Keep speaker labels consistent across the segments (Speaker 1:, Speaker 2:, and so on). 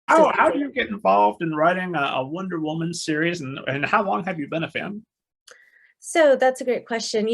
Speaker 1: So
Speaker 2: How do you get involved in writing a Wonder Woman series, and how long have you been a fan?
Speaker 1: so that's a great question.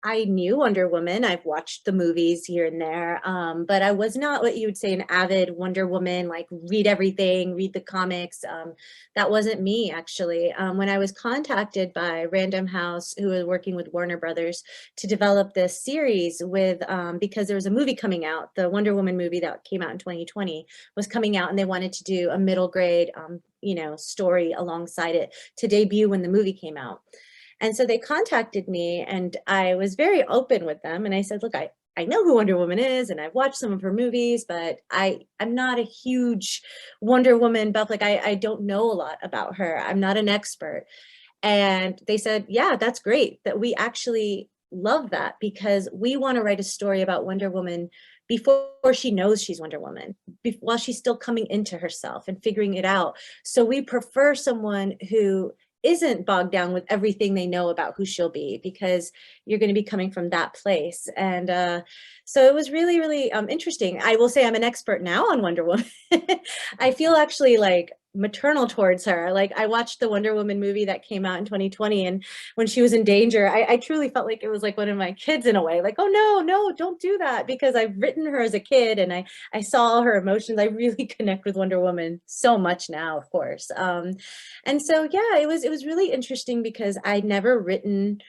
Speaker 1: I knew Wonder Woman. I've watched the movies here and there, but I was not what you would say an avid Wonder Woman, like read everything, read the comics. That wasn't me, actually. When I was contacted by Random House, who was working with Warner Brothers to develop this series because there was a movie coming out, the Wonder Woman movie that came out in 2020 was coming out, and they wanted to do a middle grade, story alongside it to debut when the movie came out. And so they contacted me, and I was very open with them. And I said, look, I know who Wonder Woman is, and I've watched some of her movies, but I'm not a huge Wonder Woman buff. Like I don't know a lot about her. I'm not an expert. And they said, yeah, that's great that we actually love that, because we want to write a story about Wonder Woman before she knows she's Wonder Woman, while she's still coming into herself and figuring it out. So we prefer someone who isn't bogged down with everything they know about who she'll be, because you're going to be coming from that place. And so it was really, really interesting. I will say I'm an expert now on Wonder Woman. I feel actually like maternal towards her. Like I watched the Wonder Woman movie that came out in 2020, and when she was in danger, I truly felt like it was like one of my kids in a way. Like, oh no, no, don't do that, because I've written her as a kid, and I saw all her emotions. I really connect with Wonder Woman so much now, of course. And so yeah, it was really interesting because I'd never written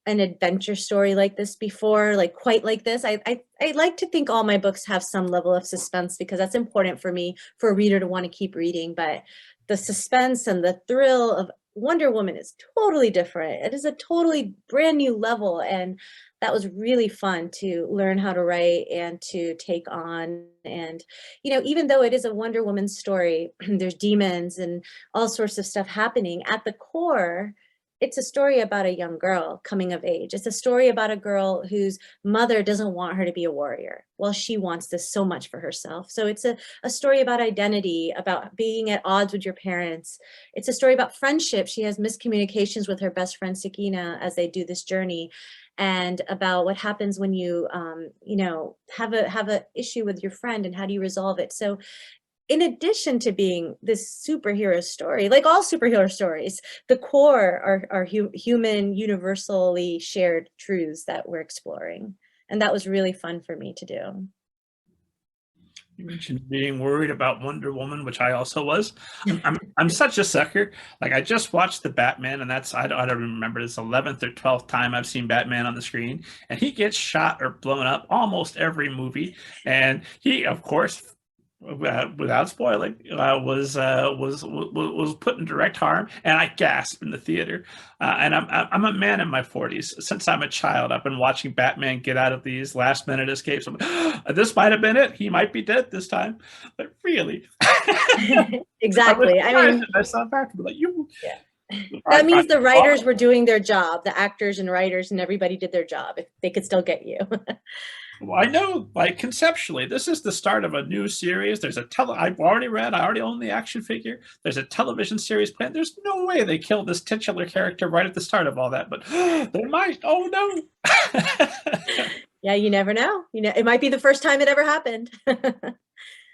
Speaker 1: an adventure story like this before, like quite like this. I like to think all my books have some level of suspense, because that's important for me, for a reader to want to keep reading. But the suspense and the thrill of Wonder Woman is totally different. It is a totally brand new level, and that was really fun to learn how to write and to take on. And even though it is a Wonder Woman story, there's demons and all sorts of stuff happening. At the core, it's a story about a young girl coming of age. It's a story about a girl whose mother doesn't want her to be a warrior. Well, she wants this so much for herself. So it's a story about identity, about being at odds with your parents. It's a story about friendship. She has miscommunications with her best friend Sakina as they do this journey, and about what happens when you have a issue with your friend, and how do you resolve it. So in addition to being this superhero story, like all superhero stories, the core are human, universally shared truths that we're exploring. And that was really fun for me to do.
Speaker 2: You mentioned being worried about Wonder Woman, which I also was. I'm such a sucker. Like I just watched the Batman, and I don't remember, it's 11th or 12th time I've seen Batman on the screen, and he gets shot or blown up almost every movie. And he, of course, without spoiling, was put in direct harm, and I gasped in the theater. And I'm a man in my 40s. Since I'm a child, I've been watching Batman get out of these last minute escapes. This might have been it. He might be dead this time, but really, I was
Speaker 1: Exactly. I
Speaker 2: surprised
Speaker 1: mean,
Speaker 2: at myself after, like you.
Speaker 1: yeah.
Speaker 2: I,
Speaker 1: That
Speaker 2: I,
Speaker 1: means the writers were doing their job. The actors and writers and everybody did their job. If they could still get you.
Speaker 2: Well, I know, like conceptually, this is the start of a new series. I've already read, I already own the action figure. There's a television series planned. There's no way they kill this titular character right at the start of all that, but they might. Oh no.
Speaker 1: Yeah, you never know. It might be the first time it ever happened.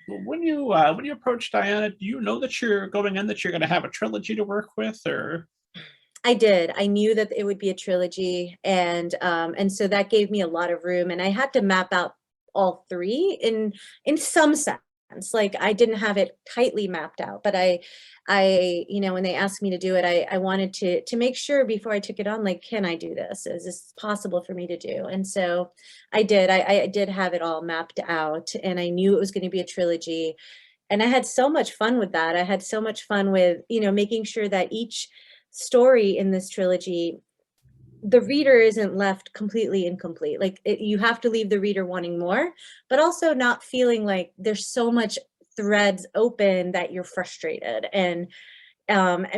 Speaker 2: When you approach Diana, do you know that you're going in that you're going to have a trilogy to work with, or
Speaker 1: I did. I knew that it would be a trilogy, and so that gave me a lot of room. And I had to map out all three in some sense. Like I didn't have it tightly mapped out, but when they asked me to do it, I wanted to make sure before I took it on, like, can I do this? Is this possible for me to do? And so I did. I did have it all mapped out, and I knew it was going to be a trilogy. And I had so much fun with that. I had so much fun with, making sure that each story in this trilogy, the reader isn't left completely incomplete. Like you have to leave the reader wanting more, but also not feeling like there's so much threads open that you're frustrated. And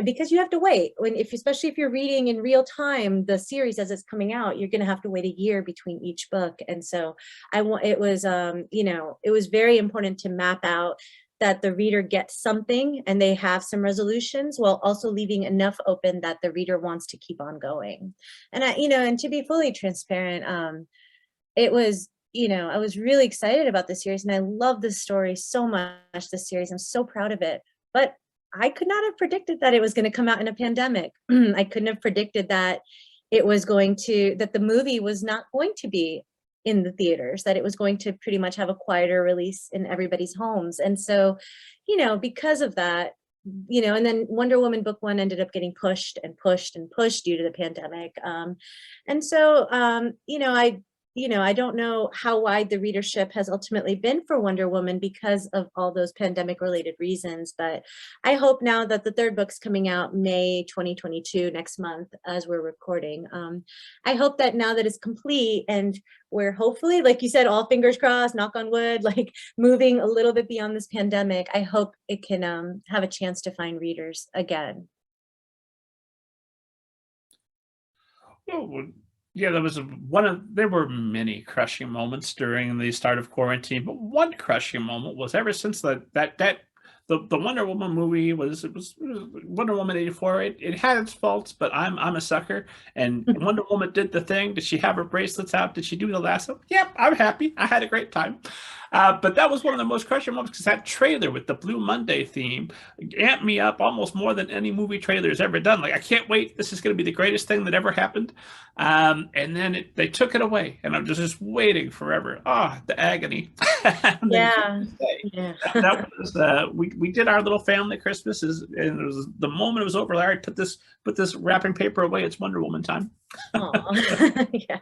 Speaker 1: because you have to wait especially if you're reading in real time the series as it's coming out, you're going to have to wait a year between each book. And so it was very important to map out that the reader gets something and they have some resolutions, while also leaving enough open that the reader wants to keep on going. And and to be fully transparent, it was I was really excited about this series and I love this story so much, this series. I'm so proud of it. But I could not have predicted that it was going to come out in a pandemic. I couldn't have predicted that that the movie was not going to be in the theaters, that it was going to pretty much have a quieter release in everybody's homes. And so, because of that, and then Wonder Woman book one ended up getting pushed and pushed and pushed due to the pandemic. And so, I don't know how wide the readership has ultimately been for Wonder Woman because of all those pandemic related reasons. But I hope now that the third book's coming out May 2022, next month, as we're recording. I hope that now that it's complete and we're hopefully, like you said, all fingers crossed, knock on wood, like moving a little bit beyond this pandemic, I hope it can have a chance to find readers again.
Speaker 2: Oh, yeah, there were many crushing moments during the start of quarantine, but one crushing moment was ever since the Wonder Woman movie it was Wonder Woman 84. It had its faults, but I'm a sucker. And Wonder Woman did the thing. Did she have her bracelets out? Did she do the lasso? Yep, I'm happy. I had a great time. But that was one of the most crushing moments because that trailer with the Blue Monday theme amped me up almost more than any movie trailer has ever done. Like, I can't wait. This is going to be the greatest thing that ever happened. And then they took it away, and I'm just waiting forever. Ah, the agony. And then
Speaker 1: Yeah.
Speaker 2: Christmas Day.
Speaker 1: Yeah.
Speaker 2: That was we did our little family Christmas, and it was the moment it was over. Larry put this wrapping paper away. It's Wonder Woman time.
Speaker 1: Aw. Yeah.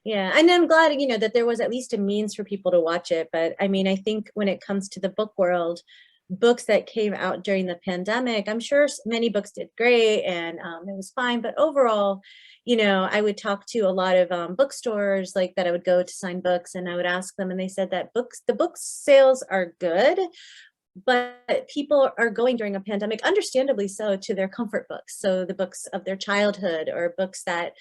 Speaker 1: Yeah, and I'm glad, that there was at least a means for people to watch it. But I mean, I think when it comes to the book world, books that came out during the pandemic, I'm sure many books did great and it was fine. But overall, I would talk to a lot of bookstores like that I would go to sign books, and I would ask them, and they said that the book sales are good, but people are going during a pandemic, understandably so, to their comfort books. So the books of their childhood, or books that,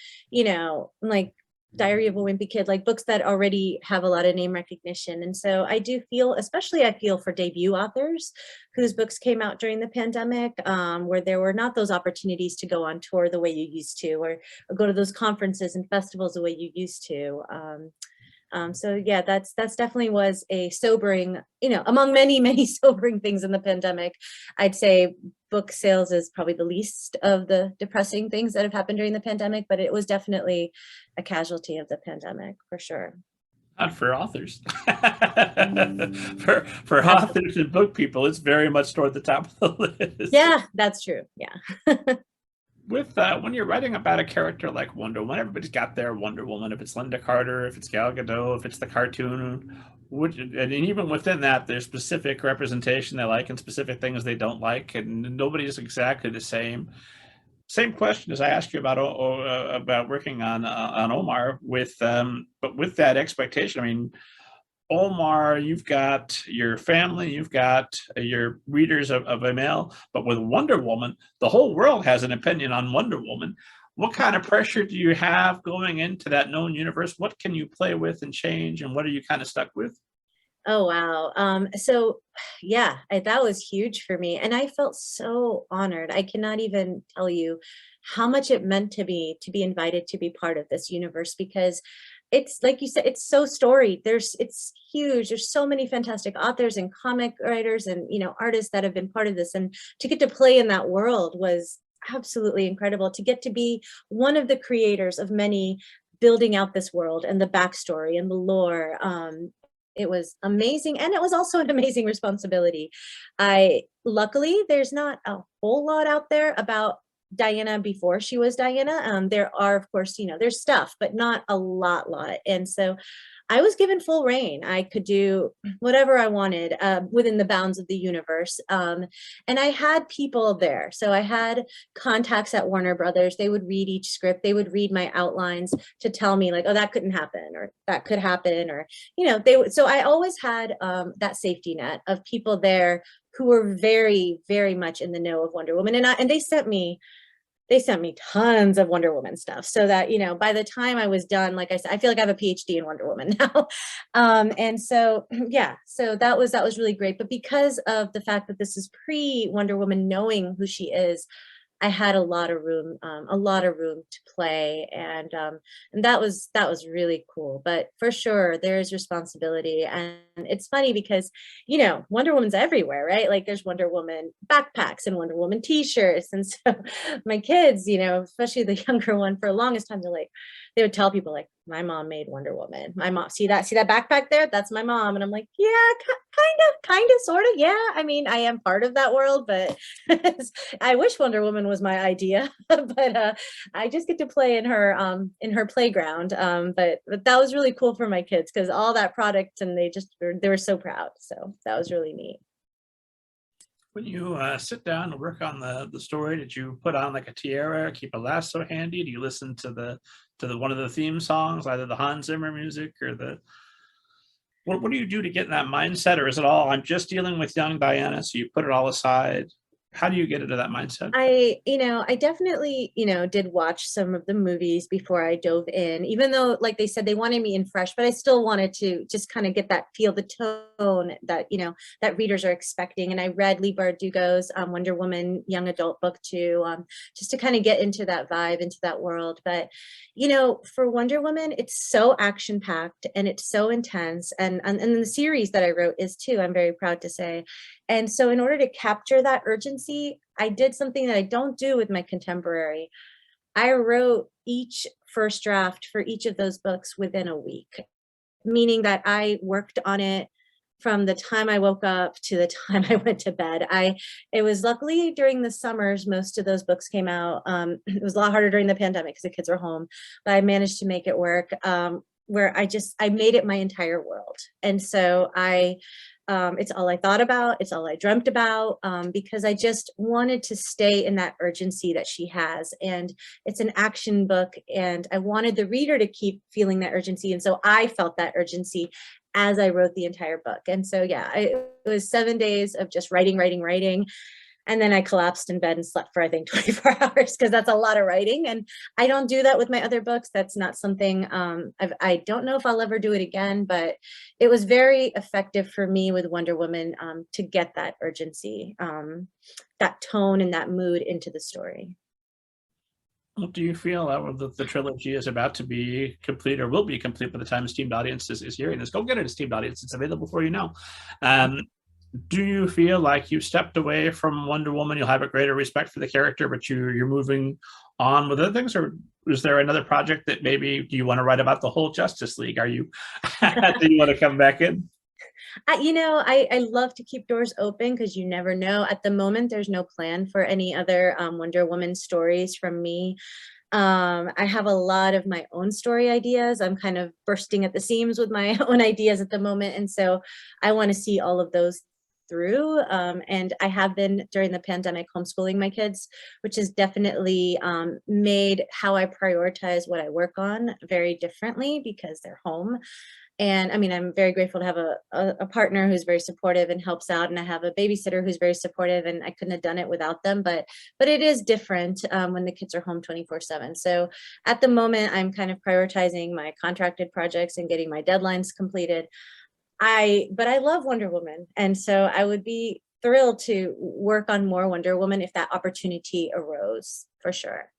Speaker 1: like Diary of a Wimpy Kid, like books that already have a lot of name recognition. And so I do feel, especially I feel for debut authors whose books came out during the pandemic, where there were not those opportunities to go on tour the way you used to, or go to those conferences and festivals the way you used to. So yeah, that's definitely was a sobering, among many, many sobering things in the pandemic. I'd say book sales is probably the least of the depressing things that have happened during the pandemic, but it was definitely a casualty of the pandemic for sure.
Speaker 2: Not for authors. For
Speaker 1: Absolutely.
Speaker 2: authors and book people, it's very much toward the top of the list.
Speaker 1: Yeah, that's true. Yeah.
Speaker 2: With when you're writing about a character like Wonder Woman, everybody's got their Wonder Woman. If it's Linda Carter, if it's Gal Gadot, if it's the cartoon, and even within that, there's specific representation they like and specific things they don't like, and nobody's exactly the same. Same question as I asked you about working on Omar, but with that expectation. I mean, Omar, you've got your family, you've got your readers of a mail, but with Wonder Woman, the whole world has an opinion on Wonder Woman. What kind of pressure do you have going into that known universe? What can you play with and change, and what are you kind of stuck with?
Speaker 1: Oh, wow. So yeah, that was huge for me. And I felt so honored. I cannot even tell you how much it meant to me to be invited to be part of this universe, because it's like you said, it's so storied. It's huge. There's so many fantastic authors and comic writers and, artists that have been part of this. And to get to play in that world was absolutely incredible. To get to be one of the creators of many, building out this world and the backstory and the lore. It was amazing, and it was also an amazing responsibility. I luckily there's not a whole lot out there about Diana before she was Diana. There are, of course, there's stuff, but not a lot. And so I was given full reign. I could do whatever I wanted within the bounds of the universe. And I had people there. So I had contacts at Warner Brothers. They would read each script. They would read my outlines to tell me like, oh, that couldn't happen, or that could happen, or, they would. So I always had that safety net of people there who were very, very much in the know of Wonder Woman. And they sent me tons of Wonder Woman stuff, so that, by the time I was done, like I said, I feel like I have a PhD in Wonder Woman now. And so, yeah, so that was really great. But because of the fact that this is pre Wonder Woman knowing who she is, I had a lot of room to play, and that was really cool. But for sure, there is responsibility, and it's funny because Wonder Woman's everywhere, right? Like there's Wonder Woman backpacks and Wonder Woman T-shirts, and so my kids, especially the younger one, for the longest time, they would tell people like, my mom made Wonder Woman. My mom, see that backpack there? That's my mom. And I'm like, yeah, kind of, sort of. Yeah. I mean, I am part of that world, but I wish Wonder Woman was my idea, but I just get to play in her playground. But that was really cool for my kids because all that product, and they were so proud. So that was really neat.
Speaker 2: When you sit down and work on the story, did you put on like a tiara, keep a lasso handy? Do you listen to the one of the theme songs, either the Hans Zimmer music or the what do you do to get in that mindset? Or is it all I'm just dealing with young Diana, so you put it all aside? How do you get into that mindset?
Speaker 1: I definitely, did watch some of the movies before I dove in, even though, like they said, they wanted me in fresh, but I still wanted to just kind of get the tone that, that readers are expecting. And I read Leigh Bardugo's Wonder Woman young adult book too, just to kind of get into that vibe, into that world. But, for Wonder Woman, it's so action packed and it's so intense. And the series that I wrote is too, I'm very proud to say. And so in order to capture that urgency, I did something that I don't do with my contemporary. I wrote each first draft for each of those books within a week, meaning that I worked on it from the time I woke up to the time I went to bed. It was luckily during the summers, most of those books came out. It was a lot harder during the pandemic because the kids were home, but I managed to make it work. Where I made it my entire world. And so it's all I thought about. It's all I dreamt about, because I just wanted to stay in that urgency that she has. And it's an action book, and I wanted the reader to keep feeling that urgency. And so I felt that urgency as I wrote the entire book. And so, yeah, it was 7 days of just writing, writing, writing. And then I collapsed in bed and slept for, I think, 24 hours because that's a lot of writing. And I don't do that with my other books. That's not something, I don't know if I'll ever do it again, but it was very effective for me with Wonder Woman, to get that urgency, that tone and that mood into the story.
Speaker 2: Well, do you feel that the trilogy is about to be complete or will be complete by the time a Steamed audience is hearing this? Go get it, a Steamed audience. It's available for you now. Um, do you feel like you stepped away from Wonder Woman? You'll have a greater respect for the character, but you're moving on with other things, or is there another project that maybe do you want to write about the whole Justice League? Are you do you want to come back in?
Speaker 1: I love to keep doors open because you never know. At the moment, there's no plan for any other Wonder Woman stories from me. I have a lot of my own story ideas. I'm kind of bursting at the seams with my own ideas at the moment. And so I want to see all of those through. And I have been during the pandemic homeschooling my kids, which has definitely made how I prioritize what I work on very differently because they're home. And I mean, I'm very grateful to have a partner who's very supportive and helps out. And I have a babysitter who's very supportive, and I couldn't have done it without them. But it is different when the kids are home 24/7. So at the moment, I'm kind of prioritizing my contracted projects and getting my deadlines completed. But I love Wonder Woman. And so I would be thrilled to work on more Wonder Woman if that opportunity arose, for sure.